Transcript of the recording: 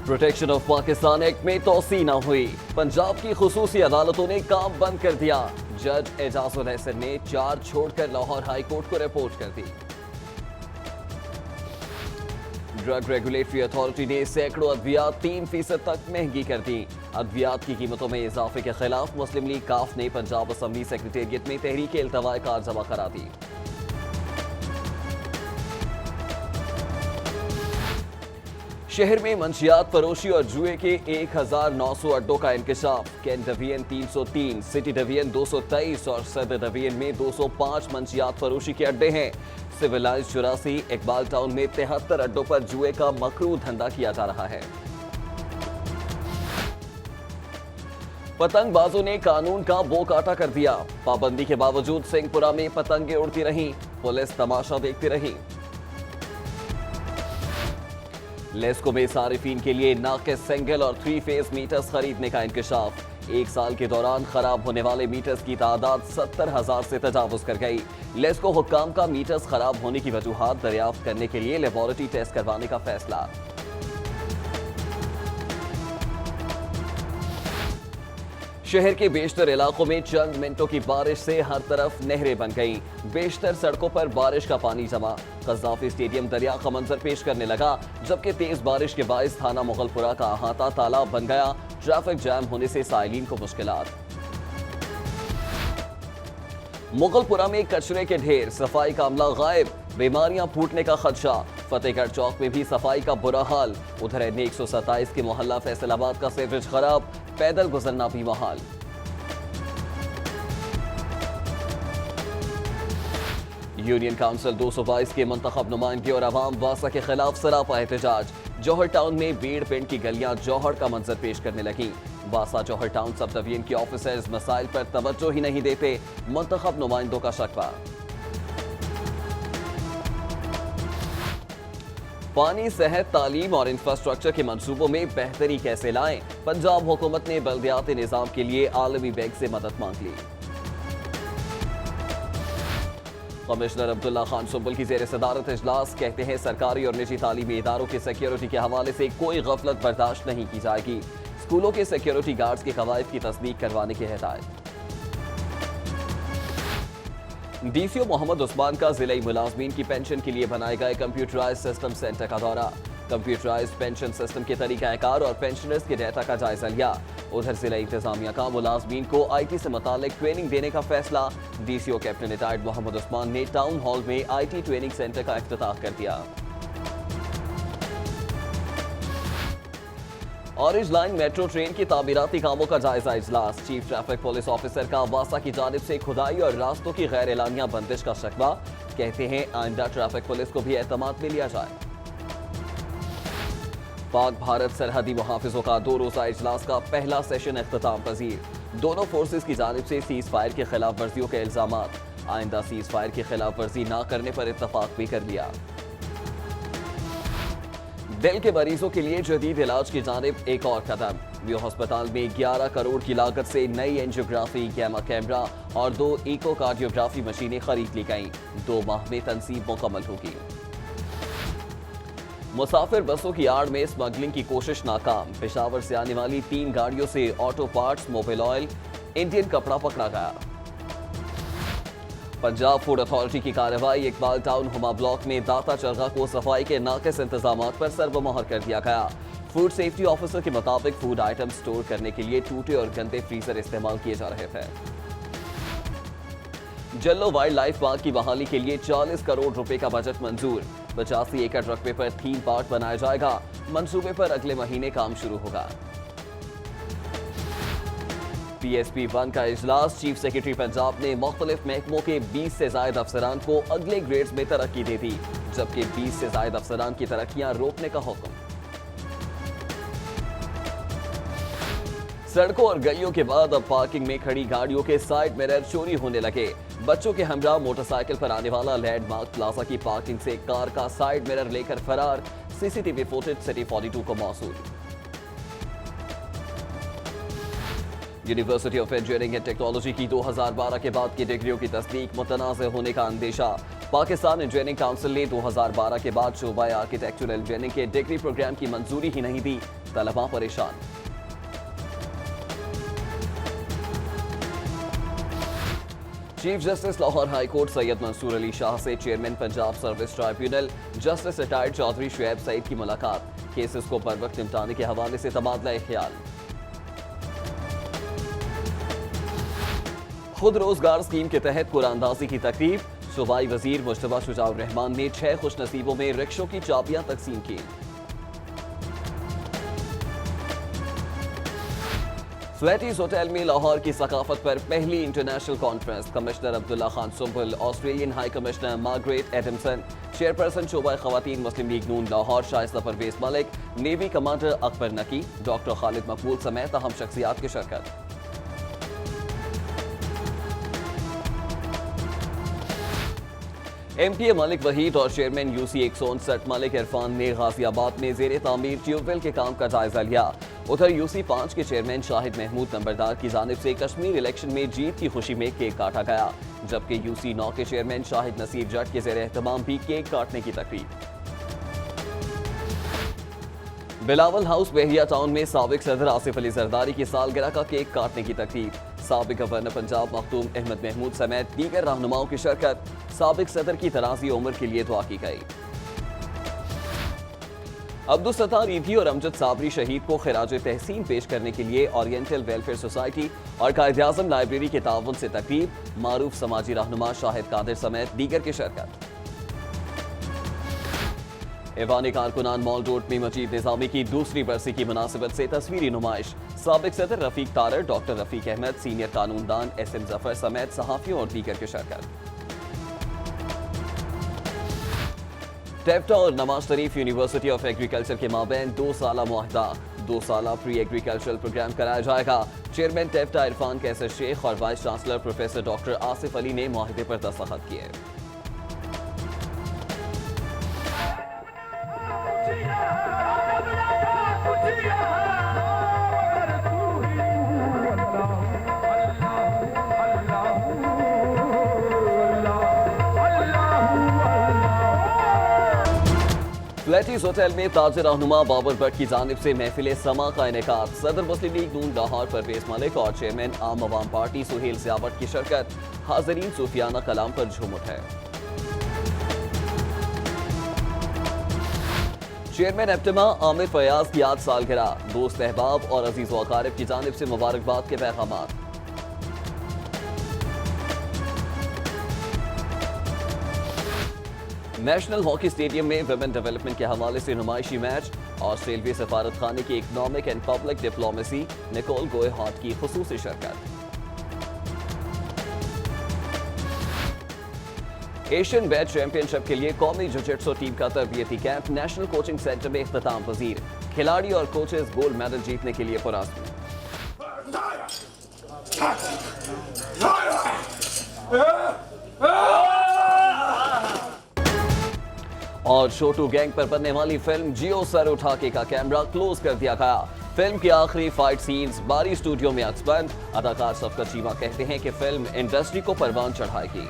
Protection of Pakistan act में तोसी न हुई, पंजाब की खुसूसी अदालतों ने काम बंद कर दिया। जज एजाजुल हसन ने 4 छोड़कर लाहौर हाई कोर्ट को रिपोर्ट कर दी। ड्रग रेगुलेटरी अथॉरिटी ने सैकड़ों अद्वियात 3% तक महंगी कर दी। अद्वियात की कीमतों में इजाफे के खिलाफ मुस्लिम लीग काफ ने पंजाब असम्बली सेक्रेटेरिएट में तहरीक इल्तवाए कार जमा करा दी। शहर में मंशियात फरोशी और जुए के 1900 अड्डों का इंकशाफ। कैंट डिवीजन 303, सिटी डिवीजन 223 और सदर डिवीजन में 205 मंशियात फरोशी के अड्डे हैं। सिविलाइज 84, इकबाल टाउन में 73 अड्डों पर जुए का मकरू धंधा किया जा रहा है। पतंगबाजों ने कानून का बो काटा कर दिया। पाबंदी के बावजूद सिंहपुरा में पतंगे उड़ती रहीं, पुलिस तमाशा देखती रही। लेस्को में सारिफीन के लिए नाकिस सिंगल और 3 फेज मीटर्स खरीदने का इंकशाफ। 1 साल के दौरान खराब होने वाले मीटर्स की तादाद 70,000 से तजावुज कर गई। लेस्को हुक्काम का मीटर्स खराब होने की वजूहात दरियाफ्त करने के लिए लेबोरेटरी टेस्ट करवाने का फैसला। शहर के बेशतर इलाकों में चंद मिनटों की बारिश से हर तरफ नहरें बन गईं। बेशतर सड़कों पर बारिश का पानी जमा। कज़ाफी स्टेडियम दरिया का मंजर पेश करने लगा, जबकि तेज बारिश के बायस थाना मुगलपुरा का अहाता तालाब बन गया। ट्रैफिक जैम होने से साइलिन को मुश्किलात। मुगलपुरा में कचरे के ढेर, सफाई का अमला गायब, बीमारियां फूटने का खदशा। फतेहगढ़ चौक में भी सफाई का बुरा हाल। उधर एन 127 के मोहल्ला फैसलाबाद का सीवरेज खराब, पैदल गुजरना भी महाल। यूनियन काउंसिल 222 के मुंतखब नुमाइंदगी और अवाम वासा के खिलाफ सरापा एहतजाज। जौहर टाउन में भीड़ पिंड की गलियां जौहर का मंजर पेश करने लगी। वासा जौहर टाउन सब डिवीजन के ऑफिसर्स मसाइल पर तवज्जो ही नहीं देते, मुंतखब नुमाइंदों का शकवा। पानी, सेहत, तालीम और इंफ्रास्ट्रक्चर के मंसूबों में बेहतरी कैसे लाएं? पंजाब हुकूमत ने बल्दियाती निजाम के लिए आलमी बैंक से मदद मांग ली। कमिश्नर अब्दुल्ला खान सुंबुल की जेर सदारत इजलास, कहते हैं सरकारी और निजी तालीमी इदारों की सिक्योरिटी के हवाले से कोई गफलत बर्दाश्त नहीं की जाएगी। स्कूलों के सिक्योरिटी गार्ड्स के कवायद की तस्दीक करवाने की हिदायत। डीसीओ मोहम्मद उस्मान का जिले मुलाजमीन की पेंशन के लिए बनाए गए कंप्यूटराइज्ड सिस्टम सेंटर का दौरा। कंप्यूटराइज्ड पेंशन सिस्टम के तरीकाकार और पेंशनर्स के डेटा का जायजा लिया। उधर जिले इंतजामिया का मुलाजमीन को IT से मुतालिक ट्रेनिंग देने का फैसला। DCO captain retired Mohammad Usman ने टाउन हॉल में IT ट्रेनिंग सेंटर का इफ्तिताह कर दिया। ऑरेंज लाइन मेट्रो ट्रेन की तामीराती कामों का जायजा इजलास। चीफ ट्रैफिक पुलिस ऑफिसर का वासा की जानिब से खुदाई और रास्तों की गैर एलानिया बंदिश का शकवा। कहते हैं आइंदा ट्रैफिक पुलिस को भी एतमाद में लिया जाए। पाक भारत सरहदी मुहाफिजों का 2 रोजा इजलास का पहला सेशन इख्तिताम पजीर। दोनों फोर्सेस की जानिब से सीज फायर के खिलाफ वर्जियों के इल्जामात। आइंदा सीज फायर की खिलाफ वर्जी न करने पर इत्तफाक भी कर लिया। दिल के मरीजों के लिए जदीद इलाज की जानिब एक और कदम। म्यू अस्पताल में 11 करोड़ की लागत से नई एंजियोग्राफी, गैमा कैमरा और 2 इकोकार्डियोग्राफी मशीनें खरीद ली गईं। 2 माह में तनसीब मुकम्मल होगी। मुसाफिर बसों की आड़ में स्मगलिंग की कोशिश नाकाम। पेशावर से आने वाली 3 गाड़ियों से auto parts, Mobil oil, Indian कपड़ा पकड़ा गया। पंजाब फूड अथॉरिटी की कार्रवाई। इकबाल टाउन हुमा ब्लॉक में दाता चरगा को सफाई के नाकिस इंतजामात पर सर्वमोहर कर दिया गया। फूड सेफ्टी ऑफिसर के मुताबिक फूड आइटम स्टोर करने के लिए टूटे और गंदे फ्रीजर इस्तेमाल किए जा रहे थे। जल्लो वाइल्ड लाइफ पार्क की बहाली के लिए 40 करोड़ रुपए का बजट मंजूर। 85 एकड़ रकबे पर थीम पार्क बनाया जाएगा। मंसूबे पर अगले महीने काम शुरू होगा। PSP-1 का इजलास। चीफ सेक्रेटरी पंजाब ने मुख्तलिफ महकमों के 20 से जायद अफसरान को अगले ग्रेड्स में तरक्की दे दी, जबकि 20 से जायद अफसरान की तरक्कियां रोकने का हुक्म। सड़कों और गलियों के बाद अब पार्किंग में खड़ी गाड़ियों के साइड मिरर चोरी होने लगे। बच्चों के हमरा मोटरसाइकिल पर आने वाला लैंडमार्क प्लाजा की पार्किंग से कार का साइड मिरर लेकर फरार। CCTV फुटेज सिटी 42 को मौसूल। University of engineering and technology की 2012 के बाद की डिग्रियों की तस्दीक मुतनाज़ होने का अंदेशा। पाकिस्तान इंजीनियरिंग काउंसिल ने 2012 के बाद शोबा आर्किटेक्चरल इंजीनियरिंग के डिग्री प्रोग्राम की मंजूरी ही नहीं दी। तलबा परेशान। Chief justice Lahore high court Syed Mansoor Ali Shah से chairman Punjab service tribunal justice retired Chaudhry Shoaib Saeed की मुलाकात। केसेस को बर वक्त निपटाने के हवाले से तबादला ख्याल। खुद रोजगार स्कीम के तहत कुरानंदाजी की तकरीब। सूबाई वजीर मुश्तबा शुजाउर रहमान ने 6 खुशनसीबों में रिक्शों की चाबियां तकसीम की। फ्लैटीज होटल में लाहौर की सकाफत पर पहली international conference. Commissioner Abdullah Khan Sumbul, Australian high commissioner Margaret Adamson, chairperson शोबा खवातीन Muslim League Noon Lahore Shaista Parvez Malik, navy commander Akbar Naqi, doctor Khalid मकबूल समेत अहम शख्सियात की शिरकत। एमपीए मलिक वहीद और चेयरमैन यूसी 159 मलिक इरफान ने गाजियाबाद में जेर तामीर ट्यूबवेल के काम का जायजा लिया। उधर यूसी 5 के चेयरमैन शाहिद महमूद नंबरदार की जानिब से कश्मीर इलेक्शन में जीत की खुशी में केक काटा गया, जबकि यूसी 9 के चेयरमैन शाहिद नसीर जट के जेर एहतमाम भी केक काटने की तकरीब। बिलावल हाउस बहिया टाउन में साबिक सदर आसिफ अली जरदारी की सालगिरह का केक काटने की तकरीब। साबिक गवर्नर पंजाब मखदूम अहमद महमूद समेत दीगर रहनुमाओं की शिरकत। साबिक सदर की तराजी उम्र के लिए दुआ की गई। अब्दुल सत्तार ईदी और अमजद साबरी शहीद को खिराज तहसीन पेश करने के लिए ओरिएंटल वेलफेयर सोसाइटी और कायद-ए-आज़म लाइब्रेरी के ताउन से तकरीब। मारूफ समाजी रहनुमा शाहिद कादिर समेत दीगर की शिरकत। ऐवान कारकुनान मॉल रोड में मजीद निजामी की दूसरी बरसी की मुनासिबत से तस्वीरी नुमाइश। साबिक सदर रफीक तारर, डॉक्टर रफीक अहमद, सीनियर कानूनदान SM जफर समेत सहाफियों और दीगर की शिरकत। टेप्टा और Nawaz Sharif university of agriculture के माबैन 2 साला मुआहदा। 2 साला प्री एग्रीकल्चरल प्रोग्राम कराया जाएगा। चेयरमैन टेप्टा इरफान कैसर शेख और vice chancellor professor doctor Asif Ali ने मुआहदे पर दस्तखत किए। फ्लैटीज होटल में ताज रहनुमा बाबर भट्ट की जानिब से महफिल समा का इनेकाद। सदर मुस्लिम लीग नून लाहौर परवेज मलिक और चेयरमैन आम अवाम पार्टी सुहेल ज़ियावत की शिरकत। हाज़रीन सूफियाना कलाम पर झूम उठे। चेयरमैन एप्टिमा आमिर फयाज की आज सालगिरह। दोस्त अहबाब और अजीज व अकारिब की जानिब से मुबारकबाद के पैगामात। नेशनल हॉकी स्टेडियम में विमेन डेवलपमेंट के हवाले से नुमाइशी मैच। ऑस्ट्रेलिया सफारत खाने की economic and public diplomacy Nicole Goehart की खुसूसी शिरकत। एशियन बैच चैंपियनशिप के लिए कौमी जिजित्सो टीम का तरबियती कैंप नेशनल कोचिंग सेंटर में इख्तिताम पजीर। खिलाड़ी और कोचेस गोल्ड मेडल जीतने के लिए पुरस्कार। और छोटू गैंग पर बनने वाली फिल्म जियो सर उठा के का कैमरा क्लोज कर दिया गया। फिल्म की आखिरी फाइट सीन्स बारी स्टूडियो में अक्सबंद। अदाकार सफदर चीमा कहते हैं कि फिल्म इंडस्ट्री को परवान चढ़ाएगी।